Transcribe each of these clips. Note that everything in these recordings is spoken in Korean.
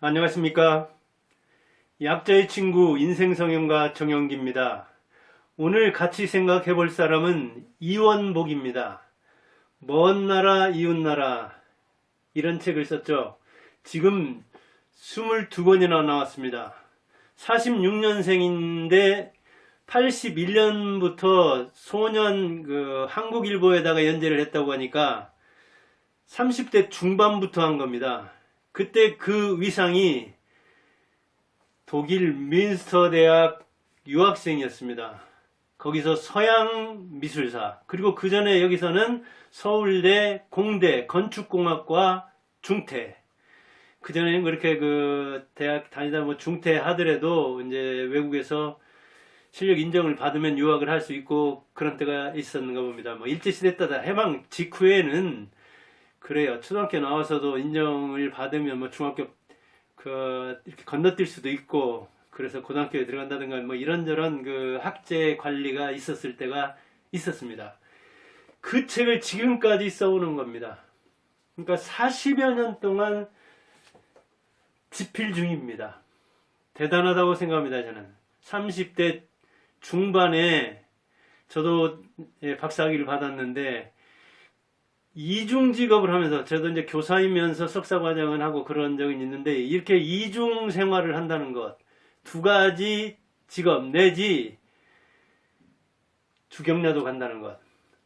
안녕하십니까. 약자의 친구 인생성형가 정영기입니다. 오늘 같이 생각해 볼 사람은 이원복입니다. 먼 나라 이웃나라 이런 책을 썼죠. 지금 22권이나 나왔습니다. 46년생인데 81년부터 소년 한국일보에다가 연재를 했다고 하니까 30대 중반부터 한 겁니다. 그때 그 위상이 독일 뮌스터 대학 유학생이었습니다. 거기서 서양 미술사, 그리고 그 전에 여기서는 서울대, 공대, 건축공학과, 중퇴. 그 전에는 그렇게 대학 다니다 중퇴 하더라도 이제 외국에서 실력 인정을 받으면 유학을 할 수 있고 그런 때가 있었는가 봅니다. 일제시대 때다 해방 직후에는 그래요. 초등학교 나와서도 인정을 받으면 중학교 이렇게 건너뛸 수도 있고, 그래서 고등학교에 들어간다든가 이런저런 학제 관리가 있었을 때가 있었습니다. 그 책을 지금까지 써오는 겁니다. 그러니까 40여 년 동안 집필 중입니다. 대단하다고 생각합니다. 저는 30대 중반에 저도 박사학위를 받았는데 이중 직업을 하면서, 저도 이제 교사이면서 석사과정을 하고 그런 적은 있는데, 이렇게 이중 생활을 한다는 것, 두 가지 직업 내지 주경야도 간다는 것,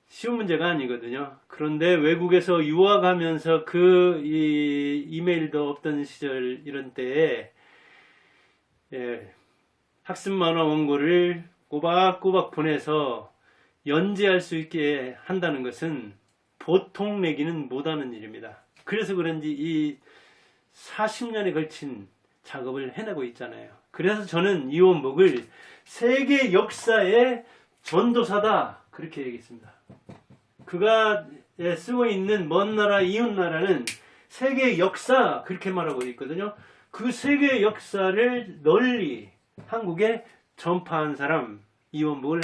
쉬운 문제가 아니거든요. 그런데 외국에서 유학하면서 이메일도 없던 시절 이런 때에 학습 만화 원고를 꼬박꼬박 보내서 연재할 수 있게 한다는 것은 보통 내기는 못하는 일입니다. 그래서 그런지 이 40년에 걸친 작업을 해내고 있잖아요. 그래서 저는 이원복을 세계 역사의 전도사다 그렇게 얘기했습니다. 그가 쓰고 있는 먼 나라 이웃나라는 세계 역사 그렇게 말하고 있거든요. 그 세계 역사를 널리 한국에 전파한 사람 이원복을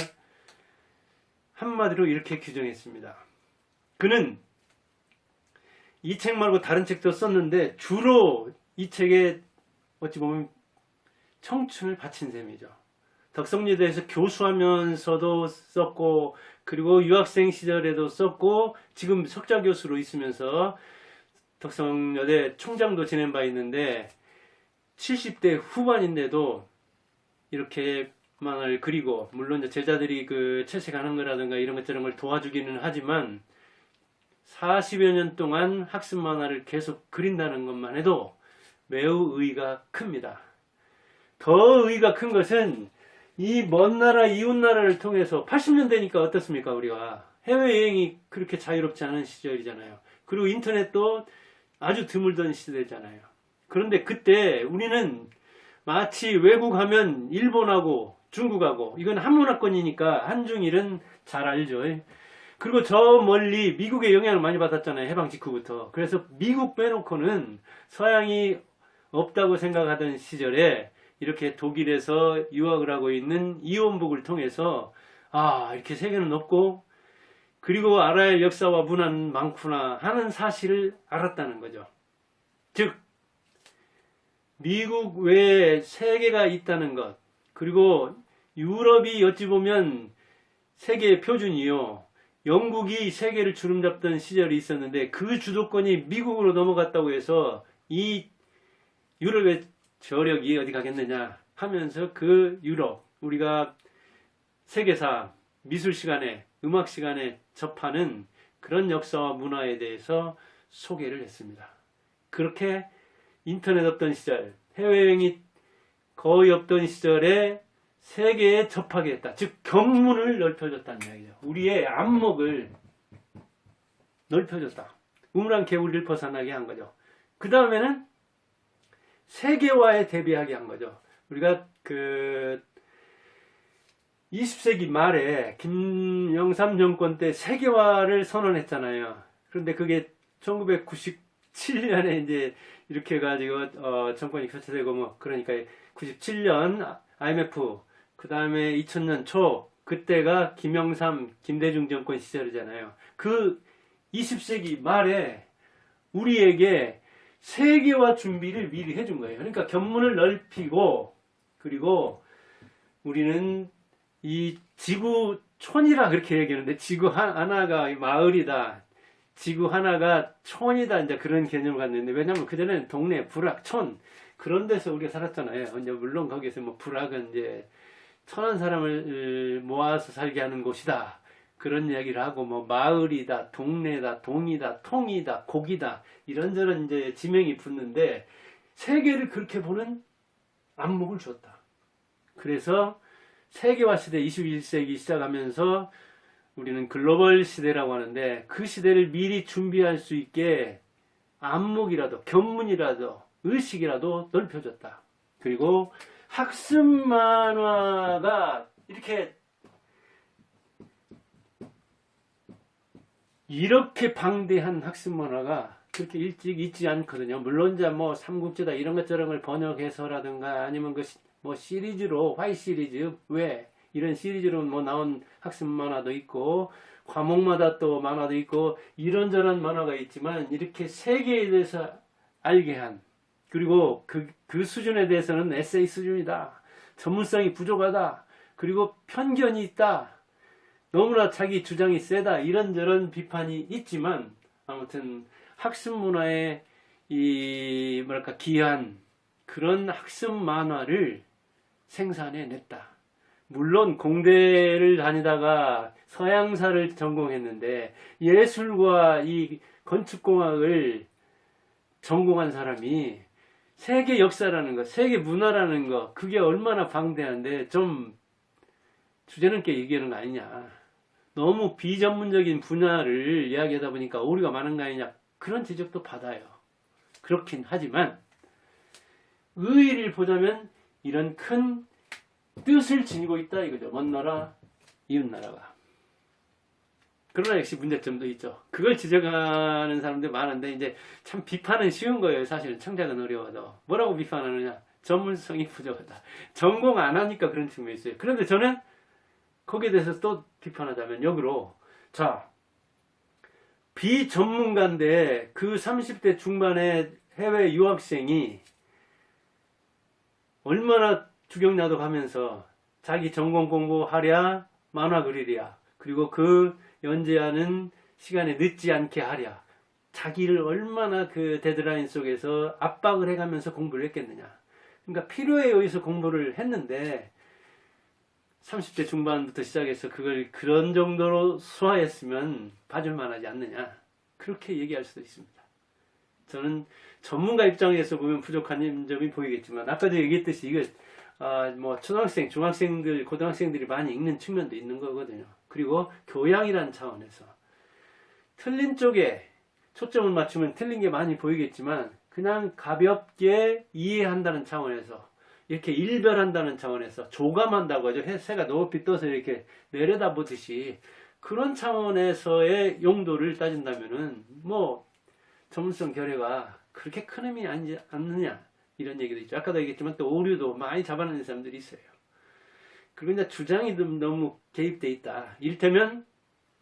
한마디로 이렇게 규정했습니다. 그는 이 책 말고 다른 책도 썼는데 주로 이 책에 어찌 보면 청춘을 바친 셈이죠. 덕성여대에서 교수하면서도 썼고, 그리고 유학생 시절에도 썼고, 지금 석좌 교수로 있으면서 덕성여대 총장도 지낸 바 있는데 70대 후반인데도 이렇게 만화를 그리고, 물론 제자들이 채색하는 거라든가 이런 것 저런 걸 도와주기는 하지만 40여 년 동안 학습 만화를 계속 그린다는 것만 해도 매우 의의가 큽니다. 더 의의가 큰 것은 이 먼 나라 이웃 나라를 통해서 80년대니까 어떻습니까? 우리가 해외여행이 그렇게 자유롭지 않은 시절이잖아요. 그리고 인터넷도 아주 드물던 시대잖아요. 그런데 그때 우리는 마치 외국 하면 일본하고 중국하고, 이건 한문화권이니까 한중일은 잘 알죠. 그리고 저 멀리 미국의 영향을 많이 받았잖아요. 해방 직후부터. 그래서 미국 빼놓고는 서양이 없다고 생각하던 시절에 이렇게 독일에서 유학을 하고 있는 이원복을 통해서 이렇게 세계는 없고, 그리고 알아야 할 역사와 문화는 많구나 하는 사실을 알았다는 거죠. 즉 미국 외에 세계가 있다는 것, 그리고 유럽이 어찌 보면 세계의 표준이요, 영국이 세계를 주름잡던 시절이 있었는데 그 주도권이 미국으로 넘어갔다고 해서 이 유럽의 저력이 어디 가겠느냐 하면서 그 유럽, 우리가 세계사, 미술 시간에, 음악 시간에 접하는 그런 역사와 문화에 대해서 소개를 했습니다. 그렇게 인터넷 없던 시절, 해외여행이 거의 없던 시절에 세계에 접하게 했다. 즉 경문을 넓혀줬다는 이야기죠. 우리의 안목을 넓혀줬다. 우물안 개구리를 벗어나게 한 거죠. 그 다음에는 세계화에 대비하게 한 거죠. 우리가 20세기 말에 김영삼 정권 때 세계화를 선언했잖아요. 그런데 그게 1997년에 이제 이렇게 해가지고 정권이 교체되고 그러니까 97년 IMF, 그 다음에 2000년 초, 그때가 김영삼, 김대중 정권 시절이잖아요. 그 20세기 말에 우리에게 세계화 준비를 미리 해준 거예요. 그러니까 견문을 넓히고, 그리고 우리는 이 지구촌이라 그렇게 얘기하는데, 지구 하나가 마을이다, 지구 하나가 촌이다, 이제 그런 개념을 갖는데, 왜냐면 그전에는 동네, 부락, 촌, 그런 데서 우리가 살았잖아요. 이제 물론 거기서 뭐 부락은 이제 천한 사람을 모아서 살게 하는 곳이다, 그런 이야기를 하고, 뭐 마을이다, 동네다, 동이다, 통이다, 곡이다, 이런저런 이제 지명이 붙는데, 세계를 그렇게 보는 안목을 줬다. 그래서 세계화 시대 21세기 시작하면서 우리는 글로벌 시대라고 하는데, 그 시대를 미리 준비할 수 있게 안목이라도, 견문이라도, 의식이라도 넓혀줬다. 그리고 학습 만화가 이렇게 방대한 학습 만화가 그렇게 일찍 있지 않거든요. 물론 이제 뭐 삼국지다 이런 것저런 걸 번역해서라든가, 아니면 뭐 시리즈로, 화이 시리즈, 왜 이런 시리즈로 뭐 나온 학습 만화도 있고, 과목마다 또 만화도 있고, 이런저런 만화가 있지만, 이렇게 세계에 대해서 알게 한, 그리고 그 수준에 대해서는 에세이 수준이다, 전문성이 부족하다, 그리고 편견이 있다, 너무나 자기 주장이 세다, 이런저런 비판이 있지만, 아무튼 학습 문화의 귀한 그런 학습 만화를 생산해냈다. 물론 공대를 다니다가 서양사를 전공했는데, 예술과 이 건축공학을 전공한 사람이 세계 역사라는 것, 세계 문화라는 것, 그게 얼마나 방대한데 좀 주제넘게 얘기하는 거 아니냐. 너무 비전문적인 분야를 이야기하다 보니까 오류가 많은 거 아니냐, 그런 지적도 받아요. 그렇긴 하지만 의의를 보자면 이런 큰 뜻을 지니고 있다 이거죠. 먼 나라, 이웃 나라가. 그러나 역시 문제점도 있죠. 그걸 지적하는 사람들이 많은데, 이제 참 비판은 쉬운 거예요. 사실은 창작은 어려워도. 뭐라고 비판하느냐? 전문성이 부족하다. 전공 안 하니까 그런 측면이 있어요. 그런데 저는 거기에 대해서 또 비판하자면 역으로, 자, 비전문가인데 그 30대 중반의 해외 유학생이 얼마나 주경야독 하면서 자기 전공 공부하랴, 만화 그리랴, 그리고 그 연재하는 시간에 늦지 않게 하랴, 자기를 얼마나 그 데드라인 속에서 압박을 해가면서 공부를 했겠느냐. 그러니까 필요에 의해서 공부를 했는데 30대 중반부터 시작해서 그걸 그런 정도로 소화했으면 봐줄 만하지 않느냐, 그렇게 얘기할 수도 있습니다. 저는 전문가 입장에서 보면 부족한 점이 보이겠지만, 아까도 얘기했듯이 이거 뭐 초등학생, 중학생들, 고등학생들이 많이 읽는 측면도 있는 거거든요. 그리고 교양이라는 차원에서 틀린 쪽에 초점을 맞추면 틀린 게 많이 보이겠지만, 그냥 가볍게 이해한다는 차원에서, 이렇게 일별한다는 차원에서, 조감한다고 하죠. 새가 높이 떠서 이렇게 내려다보듯이, 그런 차원에서의 용도를 따진다면은 뭐 전문성 결여가 그렇게 큰 의미 아니지 않느냐, 이런 얘기도 있죠. 아까도 얘기했지만 또 오류도 많이 잡아내는 사람들이 있어요. 그리고 이제 주장이 너무 개입돼 있다. 이를테면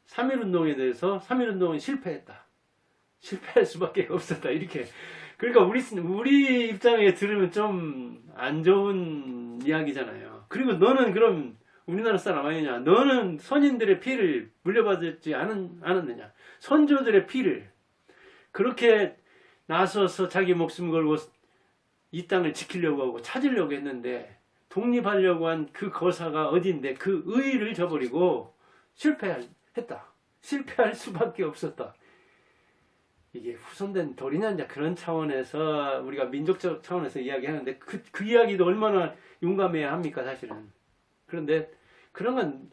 3.1운동에 대해서 3.1운동은 실패했다, 실패할 수밖에 없었다, 이렇게. 그러니까 우리 입장에 들으면 좀 안 좋은 이야기잖아요. 그리고 너는 그럼 우리나라 사람 아니냐, 너는 선인들의 피를 물려받지 않았느냐, 선조들의 피를 그렇게 나서서 자기 목숨 걸고 이 땅을 지키려고 하고 찾으려고 했는데, 독립하려고 한 그 거사가 어딘데 그 의의를 저버리고 실패했다, 실패할 수밖에 없었다. 이게 후손된 도리냐, 이제 그런 차원에서 우리가 민족적 차원에서 이야기하는데, 그 이야기도 얼마나 용감해야 합니까, 사실은. 그런데 그런 건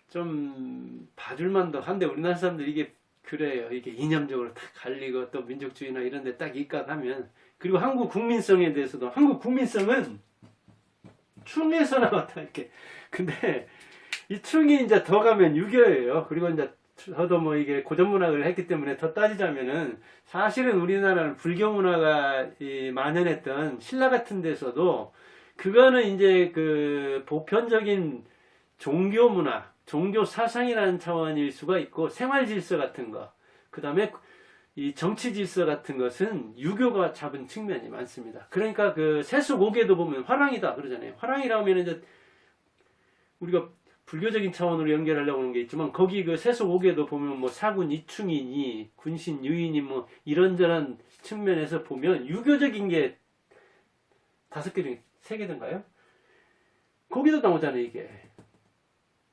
좀 봐줄만도 한데, 우리나라 사람들 이게 그래요. 이게 이념적으로 딱 갈리고 또 민족주의나 이런 데 딱 입각하면. 그리고 한국 국민성에 대해서도, 한국 국민성은 충에서 나왔다, 이렇게. 근데 이 충이 이제 더 가면 유교예요. 그리고 이제 저도 뭐 이게 고전문학을 했기 때문에 더 따지자면은, 사실은 우리나라는 불교 문화가 만연했던 신라 같은 데서도, 그거는 이제 그 보편적인 종교 문화, 종교 사상이라는 차원일 수가 있고, 생활 질서 같은 거, 그 다음에 이 정치 질서 같은 것은 유교가 잡은 측면이 많습니다. 그러니까 그 세속오계도 보면 화랑이다 그러잖아요. 화랑이라 하면 이제 우리가 불교적인 차원으로 연결하려고 하는 게 있지만 거기 그 세속오계도 보면 뭐 사군 이충이니 군신 유인이 뭐 이런저런 측면에서 보면 유교적인 게 5개 중에 3개든가요? 거기도 나오잖아요. 이게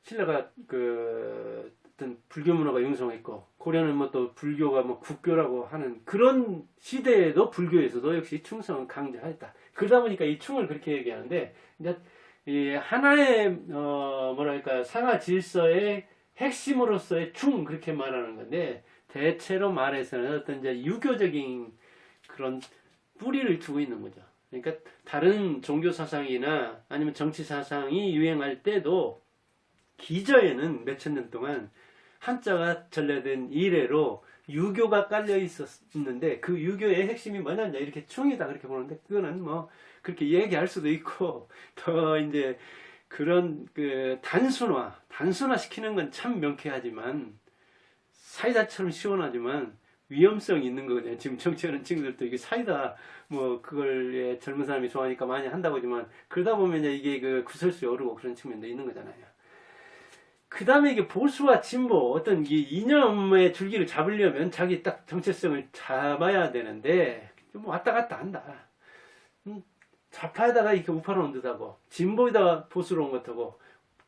신라가 그 어떤 불교 문화가 융성했고 고려는 뭐 또 불교가 뭐 국교라고 하는 그런 시대에도 불교에서도 역시 충성은 강조했다. 그러다 보니까 이 충을 그렇게 얘기하는데 이제 이 하나의 뭐랄까 상하 질서의 핵심으로서의 충 그렇게 말하는 건데 대체로 말해서는 어떤 이제 유교적인 그런 뿌리를 두고 있는 거죠. 그러니까 다른 종교 사상이나 아니면 정치 사상이 유행할 때도 기저에는 몇천 년 동안 한자가 전래된 이래로 유교가 깔려 있었는데 그 유교의 핵심이 뭐냐면 이렇게 충이다 그렇게 보는데 그거는 뭐 그렇게 얘기할 수도 있고 더 이제 그런 그 단순화 시키는 건 참 명쾌하지만 사이다처럼 시원하지만 위험성이 있는 거거든요. 지금 정치하는 친구들도 이게 사이다 뭐 그걸 젊은 사람이 좋아하니까 많이 한다고 하지만 그러다 보면 이게 그 구설수에 오르고 그런 측면도 있는 거잖아요. 그 다음에 이게 보수와 진보, 어떤 이 이념의 줄기를 잡으려면 자기 딱 정체성을 잡아야 되는데, 좀 왔다 갔다 한다. 좌파에다가 이렇게 우파로 온 듯하고, 진보에다가 보수로 온 것하고,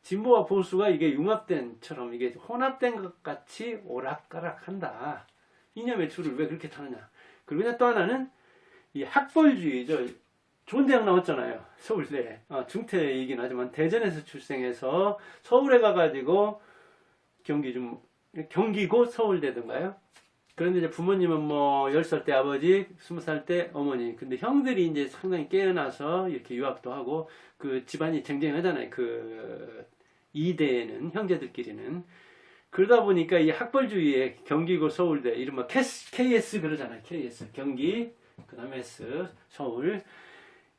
진보와 보수가 이게 융합된처럼 이게 혼합된 것 같이 오락가락 한다. 이념의 줄을 왜 그렇게 타느냐. 그리고 또 하나는 이 학벌주의죠. 좋은 대학 나왔잖아요. 서울대. 중퇴이긴 하지만 대전에서 출생해서 서울에 가가지고 경기고 서울대던가요? 그런데 이제 부모님은 뭐 10살 때 아버지, 20살 때 어머니. 근데 형들이 이제 상당히 깨어나서 이렇게 유학도 하고 그 집안이 쟁쟁하잖아요. 그 이대에는 형제들끼리는. 그러다 보니까 이 학벌주의에 경기고 서울대, 이른바 KS 그러잖아요. KS. 경기, 그 다음에 S, 서울.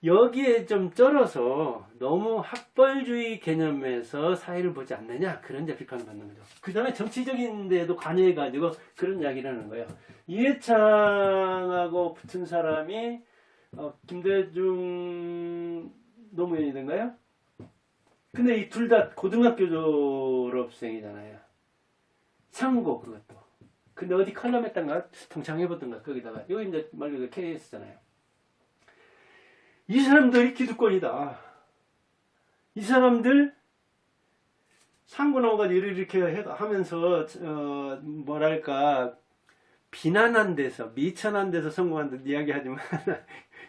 여기에 좀 쩔어서 너무 학벌주의 개념에서 사회를 보지 않느냐 그런 이제 비판을 받는 거죠. 그 다음에 정치적인 데도 관여해가지고 그런 이야기를 하는 거예요. 이해창하고 붙은 사람이 김대중 노무현이던가요? 근데 이 둘 다 고등학교 졸업생이잖아요. 상고 그것도. 근데 어디 칼럼 했던가 동창해보던가 거기다가 여기 이제 말 그대로 KS잖아요. 이 사람들이 기득권이다. 이 사람들 상고 나와가지고 이렇게 하면서 뭐랄까 비난한 데서 미천한 데서 성공한 듯 이야기하지만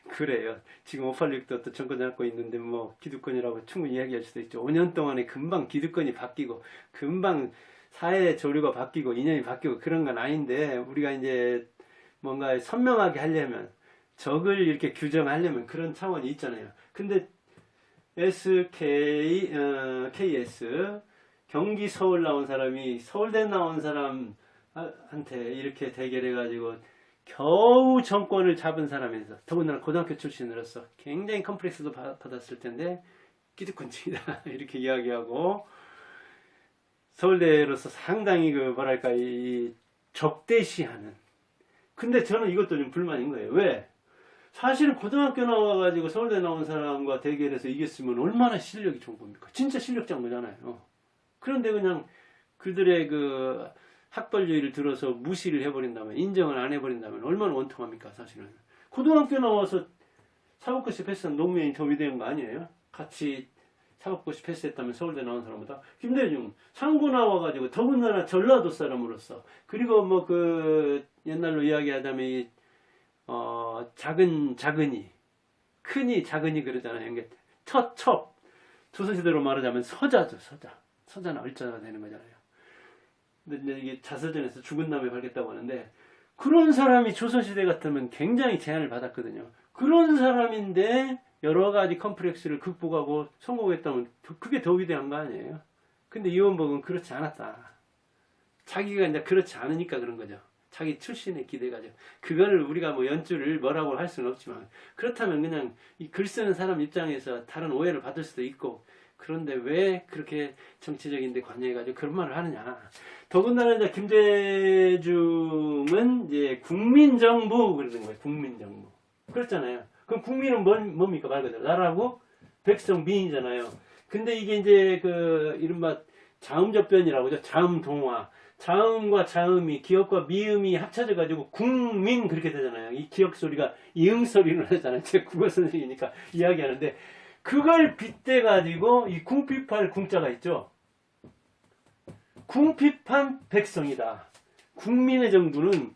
그래요. 지금 586도 또 정권 잡고 있는데 뭐 기득권이라고 충분히 이야기할 수도 있죠. 5년 동안에 금방 기득권이 바뀌고 금방 사회 조류가 바뀌고 이념이 바뀌고 그런 건 아닌데 우리가 이제 뭔가 선명하게 하려면 적을 이렇게 규정하려면 그런 차원이 있잖아요. 근데 KS 경기 서울 나온 사람이 서울대 나온 사람한테 이렇게 대결해가지고 겨우 정권을 잡은 사람에서 더군다나 고등학교 출신으로서 굉장히 컴플렉스도 받았을 텐데 기득권층이다 이렇게 이야기하고 서울대로서 상당히 그 뭐랄까 이 적대시하는. 근데 저는 이것도 좀 불만인 거예요. 왜? 사실은 고등학교 나와가지고 서울대 나온 사람과 대결해서 이겼으면 얼마나 실력이 좋은 겁니까? 진짜 실력자인 거잖아요. 그런데 그냥 그들의 그 학벌주의를 들어서 무시를 해버린다면, 인정을 안 해버린다면 얼마나 원통합니까, 사실은. 고등학교 나와서 사법고시 패스한 노무현이 더 위대한 거 아니에요? 같이 사법고시 패스했다면 서울대 나온 사람보다. 김대중 상고 나와가지고 더군다나 전라도 사람으로서 그리고 뭐 그 옛날로 이야기하자면 작은이 큰이 작은이 그러잖아요. 이게 첩 조선시대로 말하자면 서자죠. 서자나 얼자가 되는 거잖아요. 근데 이게 자서전에서 죽은 남에 밝혔다고 하는데 그런 사람이 조선시대 같으면 굉장히 제한을 받았거든요. 그런 사람인데 여러 가지 컴플렉스를 극복하고 성공했다면 그게 더 위대한 거 아니에요? 근데 이원복은 그렇지 않았다. 자기가 이제 그렇지 않으니까 그런 거죠. 자기 출신에 기대가지고. 그거를 우리가 뭐 연주를 뭐라고 할 수는 없지만, 그렇다면 그냥 이 글 쓰는 사람 입장에서 다른 오해를 받을 수도 있고, 그런데 왜 그렇게 정치적인데 관여해가지고 그런 말을 하느냐. 더군다나 이제 김대중은 이제 국민정부 그러는 거예요. 국민정부. 그렇잖아요. 그럼 국민은 뭡니까? 말 그대로 나라고 백성 민이잖아요. 근데 이게 이제 그 이른바 자음접변이라고 하죠. 자음동화. 자음과 자음이 기역과 미음이 합쳐져 가지고 국민 그렇게 되잖아요. 이 기역 소리가 이응 소리로 하잖아요. 제가 국어 선생이니까 이야기하는데 그걸 빗대 가지고 이 궁핍할 궁자가 있죠. 궁핍한 백성이다. 국민의 정부는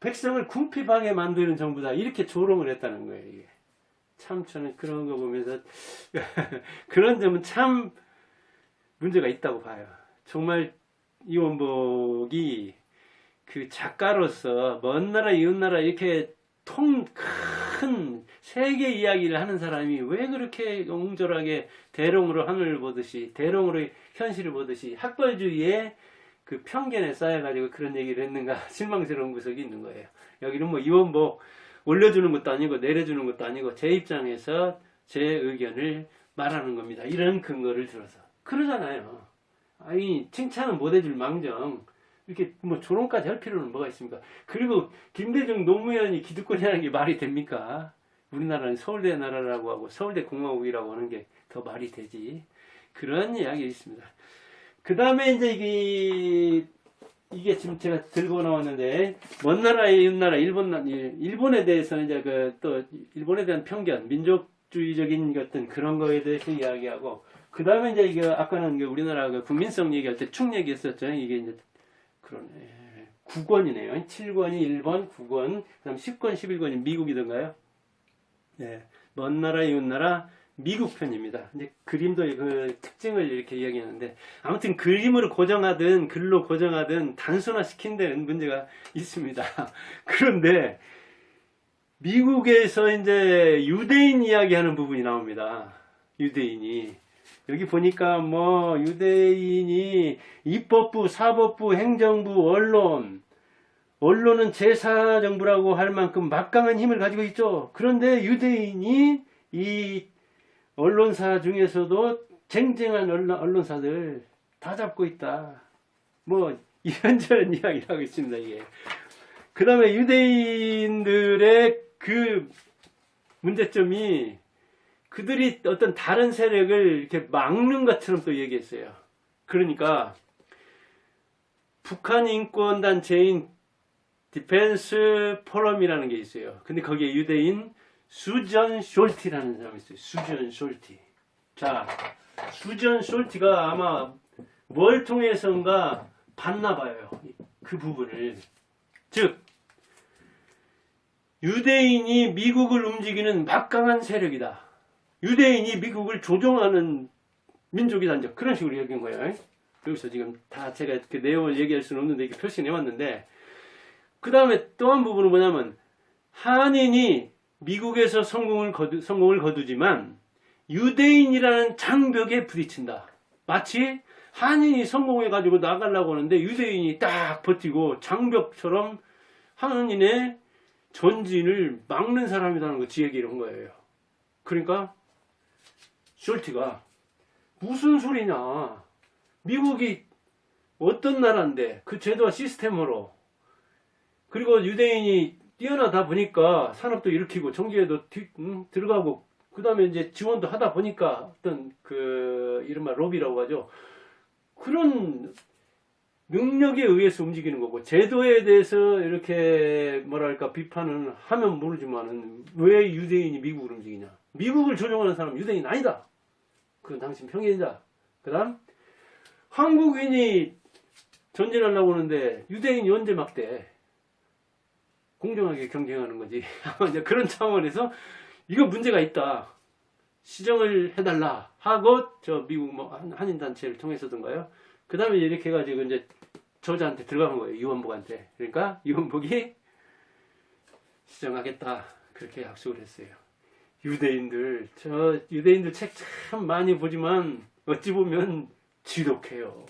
백성을 궁핍하게 만드는 정부다. 이렇게 조롱을 했다는 거예요. 이게. 참 저는 그런 거 보면서 그런 점은 참 문제가 있다고 봐요. 정말 이원복이 그 작가로서 먼 나라 이웃 나라 이렇게 큰 세계 이야기를 하는 사람이 왜 그렇게 옹졸하게 대롱으로 하늘을 보듯이 대롱으로 현실을 보듯이 학벌주의의 그 편견에 쌓여가지고 그런 얘기를 했는가 실망스러운 구석이 있는 거예요. 여기는 뭐 이원복 올려주는 것도 아니고 내려주는 것도 아니고 제 입장에서 제 의견을 말하는 겁니다. 이런 근거를 들어서 그러잖아요. 아니 칭찬은 못 해줄 망정 이렇게 뭐 조롱까지 할 필요는 뭐가 있습니까? 그리고 김대중 노무현이 기득권이라는 게 말이 됩니까? 우리나라는 서울대 나라라고 하고 서울대 공화국이라고 하는 게 더 말이 되지. 그런 이야기 있습니다. 그 다음에 이제 이게 지금 제가 들고 나왔는데 먼 나라의 이웃 나라 일본에 대해서는 이제 또 일본에 대한 편견, 민족주의적인 어떤 그런 거에 대해서 이야기하고 그 다음에 이제 이게 아까는 우리나라 국민성 얘기할 때 축 얘기했었죠. 이게 이제 그러네. 9권이네요. 7권이 일본, 9권, 그 다음 10권, 11권이 미국이던가요? 네. 먼 나라, 이웃 나라, 미국 편입니다. 이제 그림도 그 특징을 이렇게 이야기하는데, 아무튼 그림으로 고정하든, 글로 고정하든, 단순화시킨 데는 문제가 있습니다. 그런데, 미국에서 이제 유대인 이야기하는 부분이 나옵니다. 유대인이. 여기 보니까 뭐 유대인이 입법부, 사법부, 행정부, 언론은 제사정부라고 할 만큼 막강한 힘을 가지고 있죠. 그런데 유대인이 이 언론사 중에서도 쟁쟁한 언론사들 다 잡고 있다. 뭐 이런저런 이야기를 하고 있습니다. 이게. 그 다음에 유대인들의 그 문제점이 그들이 어떤 다른 세력을 이렇게 막는 것처럼 또 얘기했어요. 그러니까 북한 인권단체인 디펜스 포럼이라는 게 있어요. 근데 거기에 유대인 수전 숄티라는 사람이 있어요. 수전 숄티. 자, 수전 숄티가 아마 뭘 통해서인가 봤나 봐요. 그 부분을. 즉 유대인이 미국을 움직이는 막강한 세력이다. 유대인이 미국을 조종하는 민족이다. 그런 식으로 얘기한 거예요. 여기서 지금 다 제가 그 내용을 얘기할 수는 없는데 이렇게 표시해왔는데 그 다음에 또 한 부분은 뭐냐면 한인이 미국에서 성공을 거두지만 유대인이라는 장벽에 부딪힌다. 마치 한인이 성공해가지고 나가려고 하는데 유대인이 딱 버티고 장벽처럼 한인의 전진을 막는 사람이라는 거 지 얘기를 한 거예요. 그러니까 숄티가 무슨 소리냐. 미국이 어떤 나라인데 그 제도와 시스템으로 그리고 유대인이 뛰어나다 보니까 산업도 일으키고 정계에도 들어가고 그 다음에 이제 지원도 하다 보니까 어떤 그 이른바 로비라고 하죠. 그런 능력에 의해서 움직이는 거고 제도에 대해서 이렇게 뭐랄까 비판을 하면 모르지만은 왜 유대인이 미국을 움직이냐. 미국을 조종하는 사람은 유대인 아니다. 그건 당신 편견이다. 그 다음 한국인이 전진하려고 하는데 유대인이 언제 막대. 공정하게 경쟁하는 거지. 이제 그런 차원에서 이거 문제가 있다. 시정을 해달라 하고 저 미국 뭐 한인 단체를 통해서든가요. 그 다음에 이렇게 해가지고 이제 저자한테 들어간 거예요. 이원복한테. 그러니까 이원복이 시정하겠다. 그렇게 약속을 했어요. 유대인들 책 참 많이 보지만 어찌 보면 지독해요.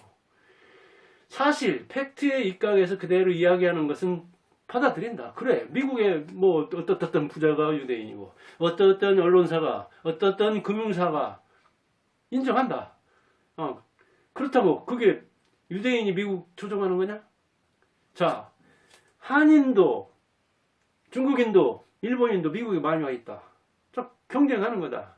사실 팩트에 입각해서 그대로 이야기하는 것은 받아들인다. 그래 미국의 뭐 어떤 부자가 유대인이고 어떤 언론사가 어떤 금융사가 인정한다. 그렇다고 그게 유대인이 미국 조종하는 거냐? 자, 한인도, 중국인도, 일본인도 미국에 많이 와 있다. 자, 경쟁하는 거다.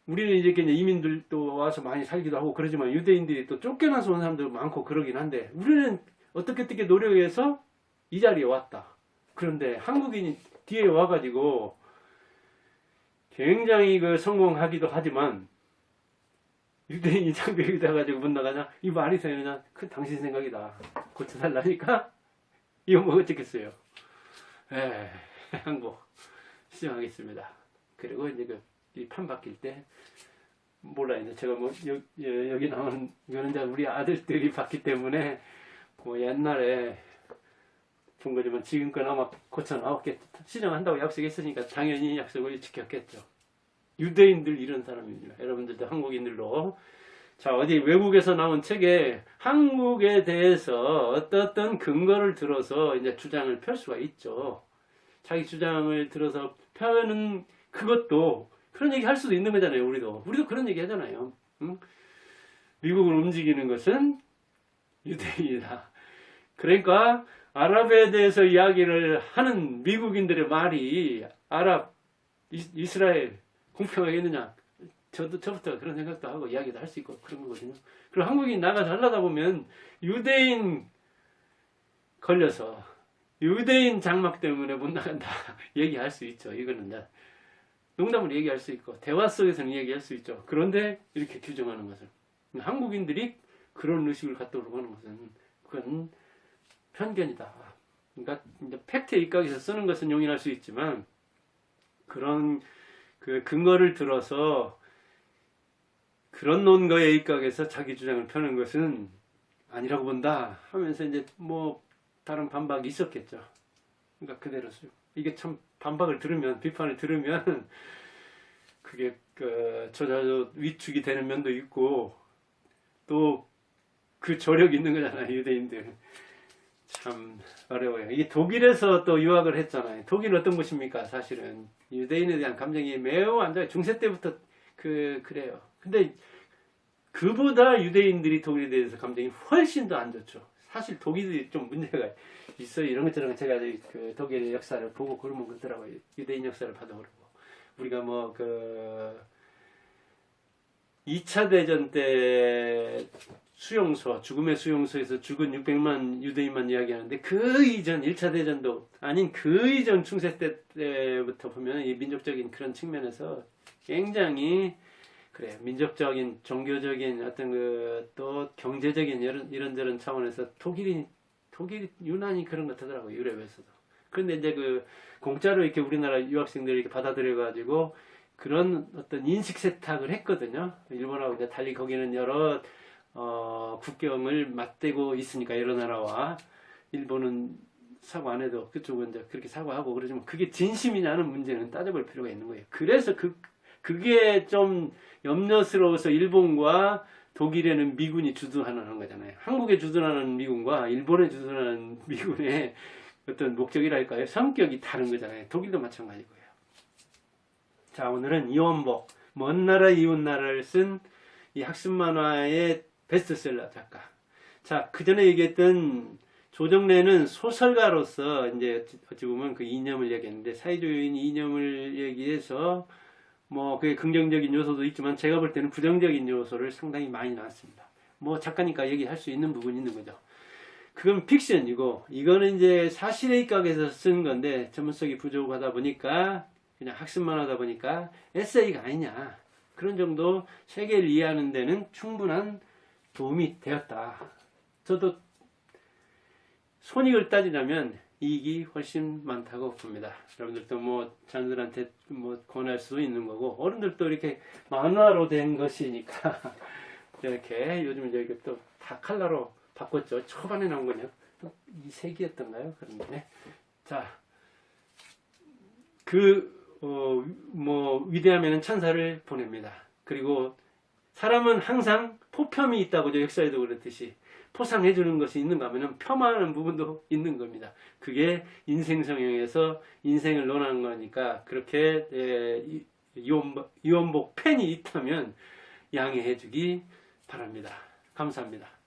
우리는 이제 이민들도 와서 많이 살기도 하고 그러지만 유대인들이 또 쫓겨나서 온 사람도 많고 그러긴 한데 우리는 어떻게 노력해서 이 자리에 왔다. 그런데 한국인이 뒤에 와가지고 굉장히 성공하기도 하지만 유대인이 장벽이 돼가지고 못 나가냐? 이 말이 되느냐? 그 당신 생각이다. 고쳐달라니까? 이거 뭐 어쩌겠어요. 한국 시정하겠습니다. 그리고 이제 이 판 바뀔 때 몰라요. 제가 뭐 여기 나오는 이거는 이제 우리 아들들이 봤기 때문에 뭐 옛날에 본 거지만 지금껏 아마 고쳐 나왔겠죠. 시정한다고 약속했으니까 당연히 약속을 지켰겠죠. 유대인들 이런 사람입니다. 여러분들도 한국인들도. 자, 어디 외국에서 나온 책에 한국에 대해서 어떤 근거를 들어서 이제 주장을 펼 수가 있죠. 자기 주장을 들어서 펴는 그것도 그런 얘기 할 수도 있는 거잖아요. 우리도 그런 얘기 하잖아요. 응? 미국을 움직이는 것은 유대인이다. 그러니까 아랍에 대해서 이야기를 하는 미국인들의 말이 이스라엘 공평하겠느냐? 저부터 그런 생각도 하고 이야기도 할 수 있고 그런 거거든요. 그리고 한국인 나가서 하려다 보면 유대인 걸려서 유대인 장막 때문에 못 나간다 얘기할 수 있죠. 이거는 농담으로 얘기할 수 있고 대화 속에서는 얘기할 수 있죠. 그런데 이렇게 규정하는 것은 한국인들이 그런 의식을 갖도록 하는 것은 그건 편견이다. 그러니까 이제 팩트에 입각해서 쓰는 것은 용인할 수 있지만 그런 그 근거를 들어서 그런 논거에 입각해서 자기 주장을 펴는 것은 아니라고 본다 하면서 이제 뭐 다른 반박이 있었겠죠. 그러니까 그대로 이게 참 반박을 들으면 비판을 들으면 그게 저자도 위축이 되는 면도 있고 또 그 저력이 있는 거잖아요. 유대인들 참 어려워요. 이게 독일에서 또 유학을 했잖아요. 독일 어떤 곳입니까? 사실은 유대인에 대한 감정이 매우 안 좋아요. 중세 때부터 그래요. 근데 그보다 유대인들이 독일에 대해서 감정이 훨씬 더 안 좋죠. 사실 독일이 좀 문제가 있어요. 이런 것처럼 제가 그 독일의 역사를 보고 그러면 그러더라고요. 유대인 역사를 봐도 그러고 우리가 뭐 2차 대전 때 죽음의 수용소에서 죽은 600만 유대인만 이야기하는데 그 이전 1차 대전도 아닌 그 이전 중세 때부터 보면 이 민족적인 그런 측면에서 굉장히 그래요. 민족적인 종교적인 어떤 또 경제적인 이런저런 차원에서 독일이 유난히 그런 것 하더라고요. 유럽에서도. 그런데 이제 공짜로 이렇게 우리나라 유학생들이 이렇게 받아들여 가지고 그런 어떤 인식 세탁을 했거든요. 일본하고 이제 달리 거기는 여러 국경을 맞대고 있으니까 여러 나라와 일본은 사고 안 해도 그쪽은 이제 그렇게 사고하고 그러지만 그게 진심이냐는 문제는 따져볼 필요가 있는 거예요. 그래서 그게 좀 염려스러워서 일본과 독일에는 미군이 주둔하는 거잖아요. 한국에 주둔하는 미군과 일본에 주둔하는 미군의 어떤 목적이랄까요? 성격이 다른 거잖아요. 독일도 마찬가지고요. 자, 오늘은 이원복, 먼 나라 이웃 나라를 쓴 이 학습 만화의 베스트셀러 작가. 자, 그 전에 얘기했던 조정래는 소설가로서 이제 어찌 보면 그 이념을 얘기했는데 사회주의인 이념을 얘기해서 뭐 그게 긍정적인 요소도 있지만 제가 볼 때는 부정적인 요소를 상당히 많이 나왔습니다. 뭐 작가니까 얘기할 수 있는 부분이 있는 거죠. 그건 픽션이고 이거는 이제 사실에 입각해서 쓴 건데 전문성이 부족하다 보니까 그냥 학습만 하다 보니까 에세이가 아니냐. 그런 정도 세계를 이해하는 데는 충분한 도움이 되었다. 저도 손익을 따지자면 이익이 훨씬 많다고 봅니다. 여러분들도 뭐 자녀들한테 뭐 권할 수도 있는 거고 어른들도 이렇게 만화로 된 것이니까 이렇게 요즘 이제 또 다 칼라로 바꿨죠. 초반에 나온 거냐? 이 색이었던가요? 그런데 자, 뭐 위대하면은 천사를 보냅니다. 그리고 사람은 항상 포편이 있다고 역사에도 그렇듯이 포상해 주는 것이 있는가 하면은 폄하하는 부분도 있는 겁니다. 그게 인생 성형에서 인생을 논하는 거니까 그렇게 이원복 팬이 있다면 양해해 주기 바랍니다. 감사합니다.